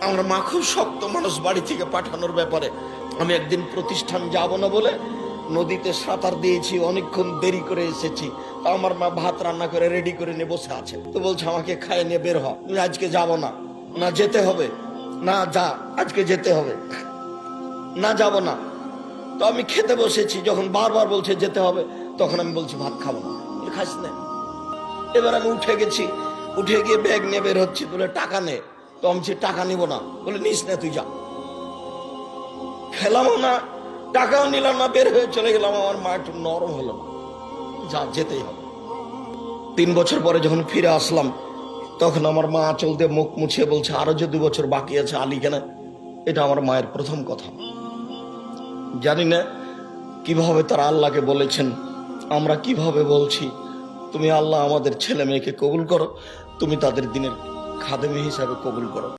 আমার মা খুব শক্ত মানুষ বাড়ি থেকে পাঠানোর ব্যাপারে। আমি একদিন প্রতিষ্ঠান যাব না বলে নদীতে সাঁতার দিয়েছি, অনেকক্ষণ দেরি করে এসেছি। তা আমার মা ভাত রান্না করে রেডি করে নিয়ে বসে আছে। তো বলছে আমাকে খাইয়ে নিয়ে বের হ, তুমি আজকে যাব না। না যেতে হবে, না যা আজকে যেতে হবে, না যাব না। তো আমি খেতে বসেছি, যখন বারবার বলছে যেতে হবে তখন আমি বলছি ভাত খাবো না। খাস না। এবার আমি উঠে গেছি, উঠে গিয়ে ব্যাগ নিয়ে বের হচ্ছি, বলে টাকা নে। তো আমি টাকা নিব না, বলে নিস না তুই যা। খেলামও না, টাকাও নিলাম না, বের হয়ে চলে গেলাম। আমার মা একটু নরম হলো না, যা যেতেই হবে। 3 বছর পরে যখন ফিরে আসলাম তখন আমার মা আঁচল দিয়ে মুখ মুছিয়ে বলছে আরো যে 2 বছর বাকি আছে আলী কেন। এটা আমার মায়ের প্রথম কথা। জানি না কিভাবে তারা আল্লাহকে বলেছেন, আমরা কিভাবে বলছি তুমি আল্লাহ আমাদের ছেলে মেয়েকে কবুল করো, তুমি তাদের দিনের খাদেমী হিসাবে কবুল করো।